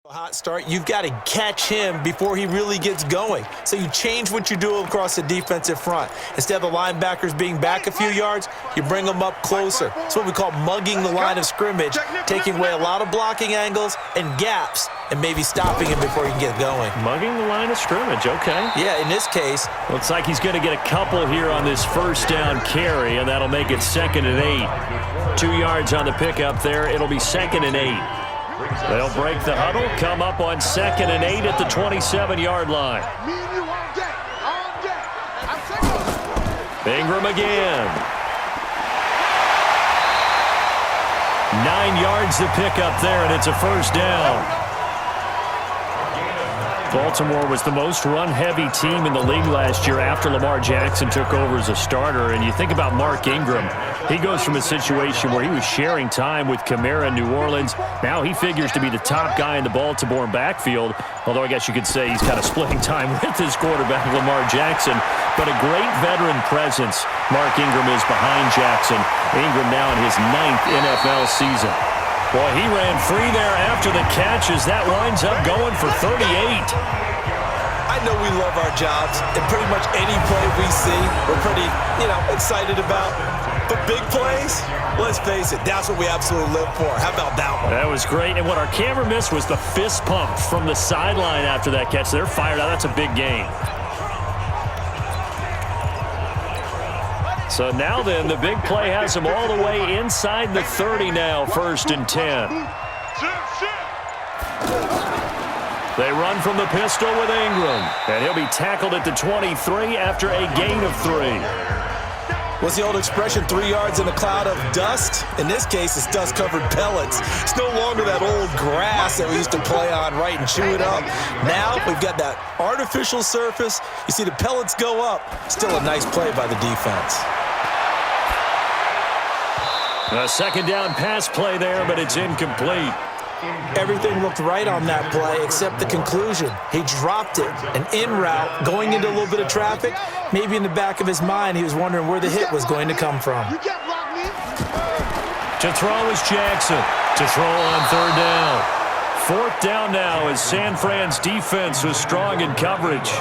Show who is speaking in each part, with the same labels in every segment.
Speaker 1: Hot start, you've got to catch him before he really gets going. So you change what you do across the defensive front. Instead of the linebackers being back a few yards, you bring them up closer. It's what we call mugging the line of scrimmage, taking away a lot of blocking angles and gaps and maybe stopping him before he can get going.
Speaker 2: Mugging the line of scrimmage, okay.
Speaker 1: Yeah, in this case.
Speaker 2: Looks like he's going to get a couple here on this first down carry, and that'll make it 2nd and 8. 2 yards on the pickup there. It'll be 2nd and 8. They'll break the huddle, come up on 2nd and 8 at the 27-yard line. Ingram again. 9 yards to pick up there, and it's a first down. Baltimore was the most run-heavy team in the league last year after Lamar Jackson took over as a starter. And you think about Mark Ingram. He goes from a situation where he was sharing time with Kamara in New Orleans. Now he figures to be the top guy in the Baltimore backfield, although I guess you could say he's kind of splitting time with his quarterback, Lamar Jackson. But a great veteran presence Mark Ingram is behind Jackson. Ingram now in his 9th NFL season. Boy, he ran free there after the catch as that winds up going for 38.
Speaker 1: I know we love our jobs, and pretty much any play we see, we're pretty, excited about. But big plays, let's face it, that's what we absolutely live for. How about that one?
Speaker 2: That was great, and what our camera missed was the fist pump from the sideline after that catch. They're fired out. That's a big game. So now then, the big play has him all the way inside the 30 now, 1st and 10. They run from the pistol with Ingram, and he'll be tackled at the 23 after a gain of 3.
Speaker 1: What's the old expression, 3 yards in a cloud of dust? In this case, it's dust-covered pellets. It's no longer that old grass that we used to play on, right, and chew it up. Now we've got that artificial surface. You see the pellets go up. Still a nice play by the defense.
Speaker 2: A 2nd down pass play there, but it's incomplete.
Speaker 1: Everything looked right on that play except the conclusion. He dropped it, an in route, going into a little bit of traffic. Maybe in the back of his mind, he was wondering where the hit was going to come from.
Speaker 2: To throw is Jackson. To throw on 3rd down. 4th down now as San Fran's defense was strong in coverage.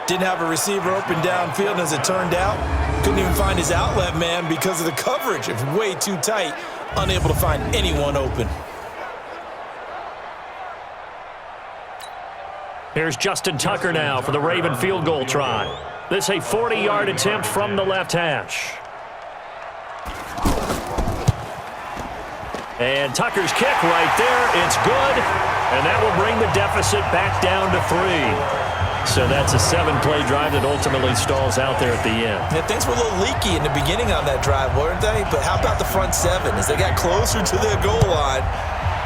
Speaker 1: Didn't have a receiver open downfield, as it turned out. Couldn't even find his outlet man because of the coverage. It's way too tight. Unable to find anyone open.
Speaker 2: Here's Justin Tucker now for the Raven field goal try. This a 40-yard attempt from the left hash. And Tucker's kick right there. It's good. And that will bring the deficit back down to 3. So that's a 7-play drive that ultimately stalls out there at the end.
Speaker 1: Yeah, things were a little leaky in the beginning on that drive, weren't they? But how about the front 7? As they got closer to their goal line,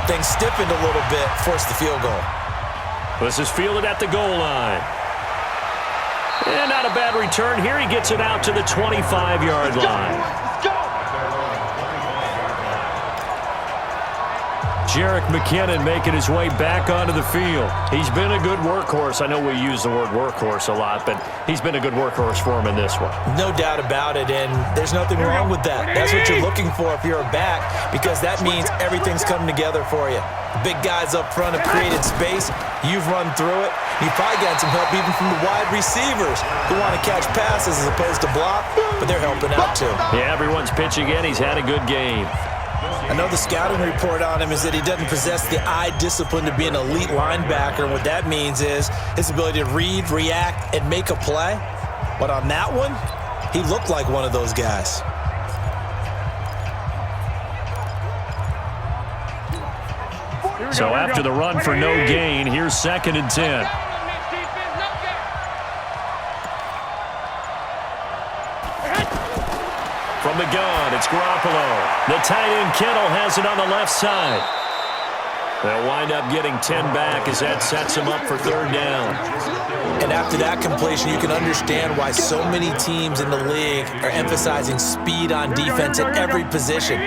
Speaker 1: things stiffened a little bit, forced the field goal.
Speaker 2: This is fielded at the goal line. And not a bad return here. He gets it out to the 25-yard line. Jerick McKinnon making his way back onto the field. He's been a good workhorse. I know we use the word workhorse a lot, but he's been a good workhorse for him in this one.
Speaker 1: No doubt about it, and there's nothing wrong with that. That's what you're looking for if you're a back, because that means everything's coming together for you. The big guys up front have created space. You've run through it. You've probably got some help even from the wide receivers who want to catch passes as opposed to block, but they're helping out too.
Speaker 2: Yeah, everyone's pitching in. He's had a good game.
Speaker 1: I know the scouting report on him is that he doesn't possess the eye discipline to be an elite linebacker. And what that means is his ability to read, react, and make a play. But on that one, he looked like one of those guys.
Speaker 2: So after the run for no gain, here's 2nd and 10. From the gun, it's Garoppolo. The tight end Kittle has it on the left side. They'll wind up getting 10 back as that sets him up for 3rd down.
Speaker 1: And after that completion, you can understand why so many teams in the league are emphasizing speed on defense at every position.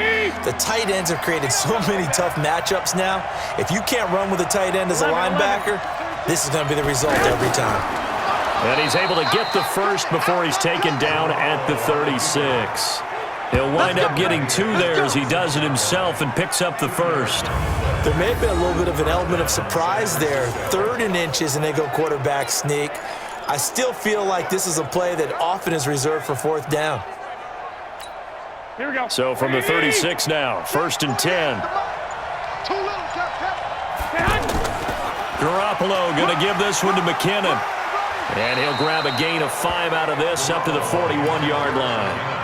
Speaker 1: The tight ends have created so many tough matchups now. If you can't run with a tight end as a linebacker, this is going to be the result every time.
Speaker 2: And he's able to get the first before he's taken down at the 36. He'll wind up getting 2 there as he does it himself and picks up the first.
Speaker 1: There may have been a little bit of an element of surprise there. 3rd and inches, and they go quarterback sneak. I still feel like this is a play that often is reserved for 4th down.
Speaker 2: Here we go. So from the 36 now, 1st and 10. Garoppolo going to give this one to McKinnon. And he'll grab a gain of 5 out of this up to the 41-yard line.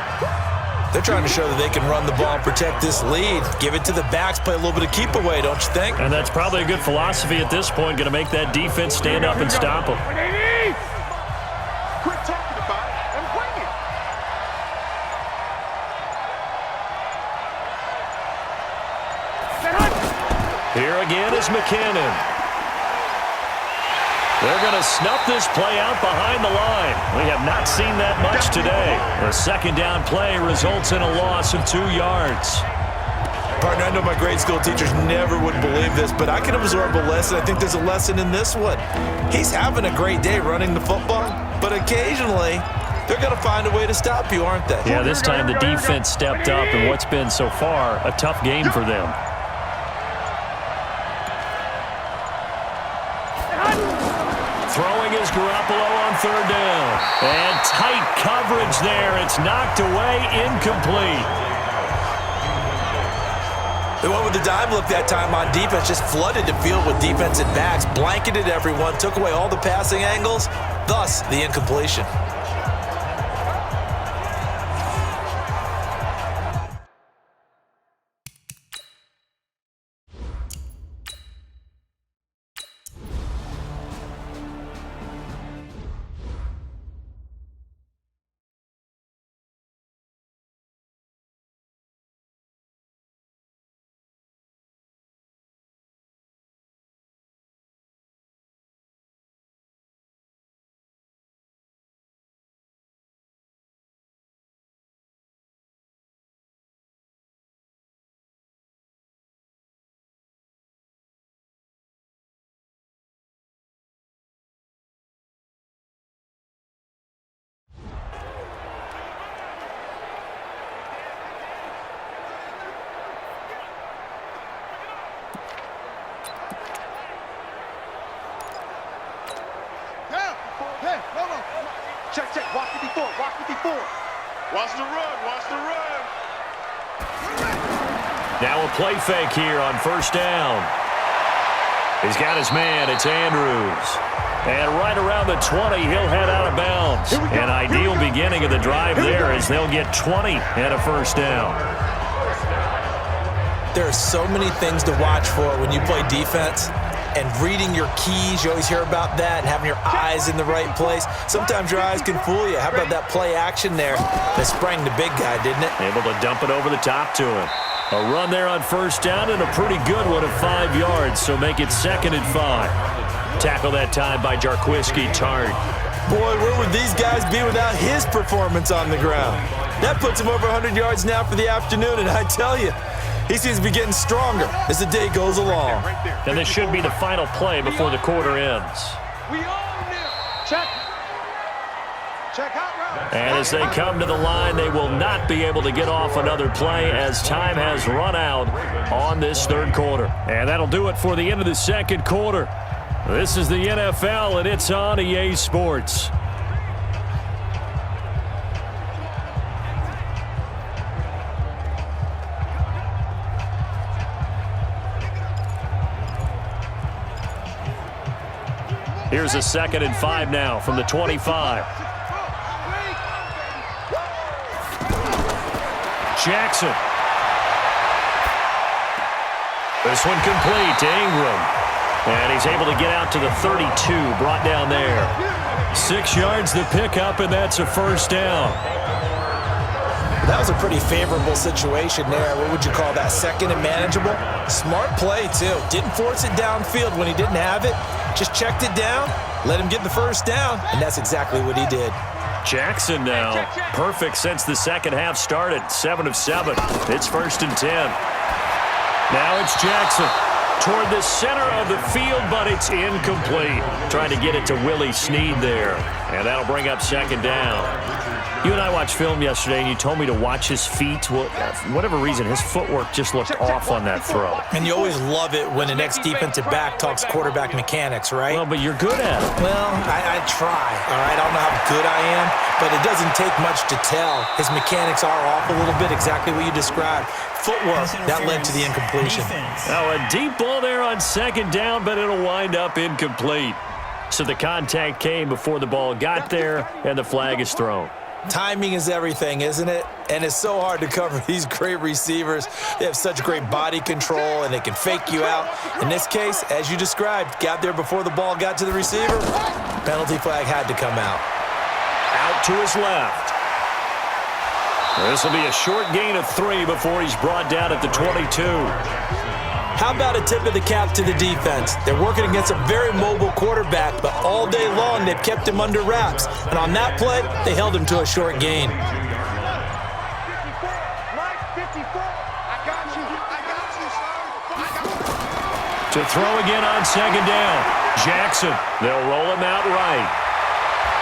Speaker 1: They're trying to show that they can run the ball and protect this lead. Give it to the backs, play a little bit of keep away, don't you think?
Speaker 2: And that's probably a good philosophy at this point, going to make that defense stand up and stop them.
Speaker 3: Quit talking about it and bring it.
Speaker 2: Here again is McKinnon. They're going to snuff this play out behind the line. We have not seen that much today. The 2nd down play results in a loss of 2 yards.
Speaker 1: Partner, I know my grade school teachers never would believe this, but I can absorb a lesson. I think there's a lesson in this one. He's having a great day running the football, but occasionally they're going to find a way to stop you, aren't they?
Speaker 2: Yeah, this time the defense stepped up in what's been so far a tough game for them. Throwing is Garoppolo on 3rd down. And tight coverage there. It's knocked away, incomplete.
Speaker 1: They went with the dime look that time on defense, just flooded the field with defensive backs, blanketed everyone, took away all the passing angles, thus the incompletion.
Speaker 3: Check, check. Watch 54. Watch 54. Watch the run. Watch the run.
Speaker 2: Now a play fake here on 1st down. He's got his man. It's Andrews. And right around the 20, he'll head out of bounds. An ideal beginning of the drive there as they'll get 20 and a 1st down.
Speaker 1: There are so many things to watch for when you play defense. And reading your keys, you always hear about that, and having your eyes in the right place. Sometimes your eyes can fool you. How about that play action there that sprang the big guy, didn't it?
Speaker 2: Able to dump it over the top to him. A run there on 1st down and a pretty good one of 5 yards, so make it 2nd and 5. Tackle that time by Jarquiski Tart.
Speaker 1: Boy, where would these guys be without his performance on the ground? That puts him over 100 yards now for the afternoon, and I tell you, he seems to be getting stronger as the day goes along.
Speaker 2: And this should be the final play before the quarter ends.
Speaker 3: We own them. Check. Check out route.
Speaker 2: And as they come to the line, they will not be able to get off another play as time has run out on this 3rd quarter. And that'll do it for the end of the 2nd quarter. This is the NFL, and it's on EA Sports. Here's a 2nd and 5 now from the 25. Jackson. This one complete to Ingram. And he's able to get out to the 32, brought down there. 6 yards the pickup, and that's a 1st down.
Speaker 1: That was a pretty favorable situation there. What would you call that? 2nd and manageable? Smart play, too. Didn't force it downfield when he didn't have it. Just checked it down, let him get the 1st down, and that's exactly what he did.
Speaker 2: Jackson now, perfect since the 2nd half started. 7 of 7. It's 1st and 10. Now it's Jackson toward the center of the field, but it's incomplete. Trying to get it to Willie Snead there, and that'll bring up 2nd down. You and I watched film yesterday, and you told me to watch his feet. Well, for whatever reason, his footwork just looked off on that throw.
Speaker 1: And you always love it when the next defensive back talks quarterback mechanics, right?
Speaker 2: Well, but you're good at it.
Speaker 1: Well, I try, all right? I don't know how good I am, but it doesn't take much to tell. His mechanics are off a little bit, exactly what you described. Footwork, that led to the incompletion.
Speaker 2: Now, a deep ball there on second down, but it'll wind up incomplete. So the contact came before the ball got there, and the flag is thrown.
Speaker 1: Timing is everything, isn't it? And it's so hard to cover these great receivers. They have such great body control, and they can fake you out. In this case, as you described, got there before the ball got to the receiver. Penalty flag had to come out.
Speaker 2: Out to his left. This will be a short gain of 3 before he's brought down at the 22.
Speaker 1: How about a tip of the cap to the defense? They're working against a very mobile quarterback, but all day long they've kept him under wraps. And on that play, they held him to a short gain.
Speaker 2: To throw again on second down. Jackson, they'll roll him out right.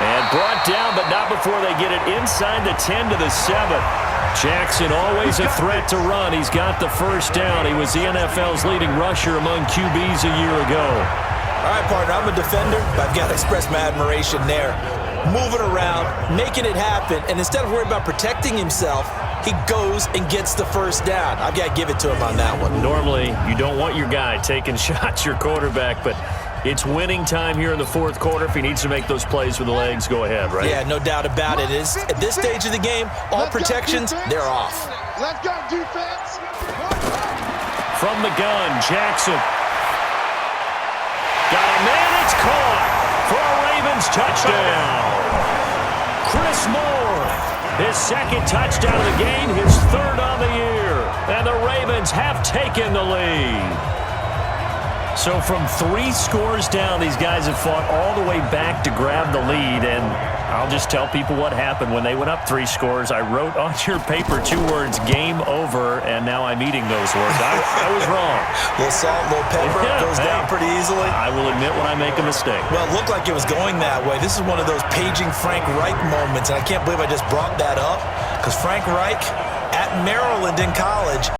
Speaker 2: And brought down, but not before they get it inside the 10 to the 7. Jackson always a threat to run. He's got the first down. He was the NFL's leading rusher among QBs a year ago.
Speaker 1: All right, partner, I'm a defender, but I've got to express my admiration there. Moving around, making it happen, and instead of worrying about protecting himself, he goes and gets the first down. I've got to give it to him on that one.
Speaker 2: Normally, you don't want your guy taking shots, your quarterback, but it's winning time here in the fourth quarter. If he needs to make those plays with the legs, go ahead, right?
Speaker 1: Yeah, no doubt about it. At this stage of the game, all protections, they're off.
Speaker 3: Let's go, defense.
Speaker 2: From the gun, Jackson. Got a man, it's caught for a Ravens touchdown. Chris Moore, his second touchdown of the game, his third on the year. And the Ravens have taken the lead. So from 3 scores down, these guys have fought all the way back to grab the lead, and I'll just tell people what happened when they went up 3 scores. I wrote on your paper 2 words, game over, and now I'm eating those words. I was wrong.
Speaker 1: A little salt, a little pepper, goes down pretty easily.
Speaker 2: I will admit when I make a mistake.
Speaker 1: Well, it looked like it was going that way. This is one of those paging Frank Reich moments, and I can't believe I just brought that up, because Frank Reich at Maryland in college